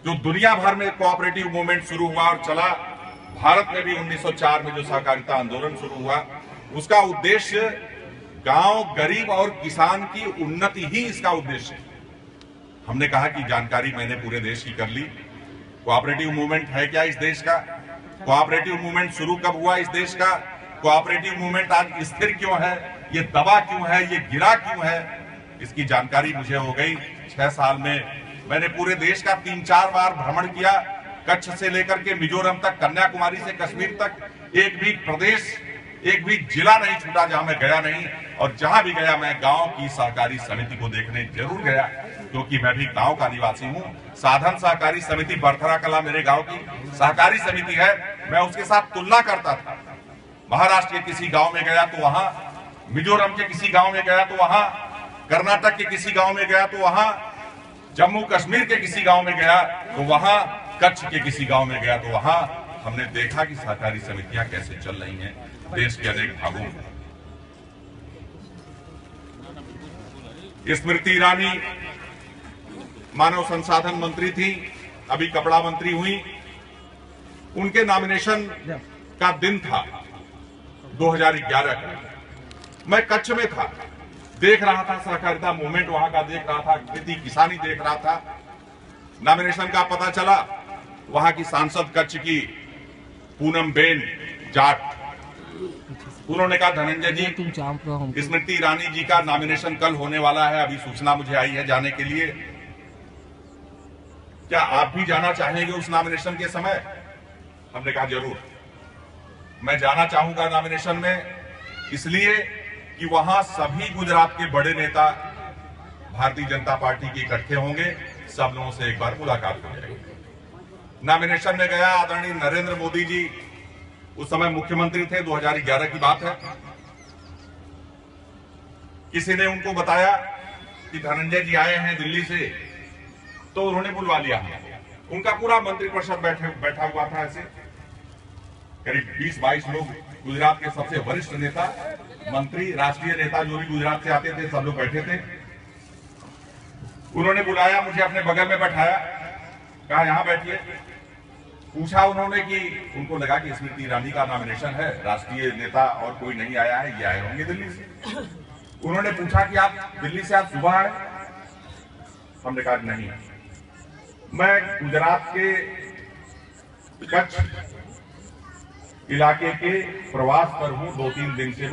जो दुनिया भर में कोऑपरेटिव मूवमेंट शुरू हुआ और चला, भारत में भी 1904 में जो सहकारिता आंदोलन शुरू हुआ, उसका उद्देश्य गांव, गरीब और किसान की उन्नति ही इसका उद्देश्य है। हमने कहा कि जानकारी मैंने पूरे देश की कर ली। कोऑपरेटिव मूवमेंट है क्या इस देश का? कोऑपरेटिव मूवमेंट शुरू कब हुआ इस देश का? कोऑपरेटिव मूवमेंट आज स्थिर क्यों है? ये दबा क्यों है? ये गिरा क्यों है? इसकी जानकारी मुझे हो गई। 6 साल में मैंने पूरे देश का 3-4 बार भ्रमण किया। कच्छ से लेकर के मिजोरम तक, कन्याकुमारी से कश्मीर तक, एक भी प्रदेश, एक भी जिला नहीं छूटा जहां मैं गया नहीं। और जहां भी गया मैं गांव की सहकारी समिति को देखने जरूर गया, क्योंकि मैं भी गांव का निवासी हूं। साधन सहकारी समिति बरथरा कला मेरे गांव की सहकारी समिति है। मैं उसके साथ तुलना करता था। महाराष्ट्र के किसी गांव में गया तो वहां, मिजोरम के किसी गांव में गया तो वहां, कर्नाटक के किसी गांव में गया तो वहां, जम्मू कश्मीर के किसी गांव में गया तो वहां, कच्छ के किसी गांव में गया तो वहां। हमने देखा कि सहकारी समितियां कैसे चल रही हैं देश के अनेक भागों में। स्मृति ईरानी मानव संसाधन मंत्री थी, अभी कपड़ा मंत्री हुई। उनके नॉमिनेशन का दिन था 2011 का। मैं कच्छ में था, देख रहा था सहकारिता मूवमेंट वहां का, देख रहा था खेती किसानी देख रहा था। नॉमिनेशन का पता चला, वहां की सांसद कच्छ की पूनम बेन जाट, उन्होंने कहा धनंजय जी, स्मृति ईरानी जी का नॉमिनेशन कल होने वाला है, अभी सूचना मुझे आई है जाने के लिए, क्या आप भी जाना चाहेंगे उस नॉमिनेशन के समय? हमने कहा जरूर, मैं जाना चाहूंगा नॉमिनेशन में, इसलिए कि वहां सभी गुजरात के बड़े नेता भारतीय जनता पार्टी के इकट्ठे होंगे, सब लोगों से एक बार मुलाकात हो जाएगी। नॉमिनेशन में गया, आदरणीय नरेंद्र मोदी जी उस समय मुख्यमंत्री थे, 2011 की बात है। किसी ने उनको बताया कि धनंजय जी आए हैं दिल्ली से, तो उन्होंने बुलवा लिया। उनका पूरा मंत्रिपरिषद बैठा हुआ था, ऐसे करीब 20-22 लोग, गुजरात के सबसे वरिष्ठ नेता, मंत्री, राष्ट्रीय नेता जो भी गुजरात से आते थे, सब लोग बैठे थे। उन्होंने बुलाया, मुझे अपने बगल में बैठाया, कहा यहां बैठिए। पूछा उन्होंने कि उनको लगा कि स्मृति ईरानी का नॉमिनेशन है, राष्ट्रीय नेता और कोई नहीं आया है, ये आए होंगे दिल्ली से। उन्होंने पूछा कि आप दिल्ली से आज सुबह आए? हमने कहा नहीं, मैं गुजरात के कच्छ इलाके के प्रवास पर हूं, 2-3 दिन से।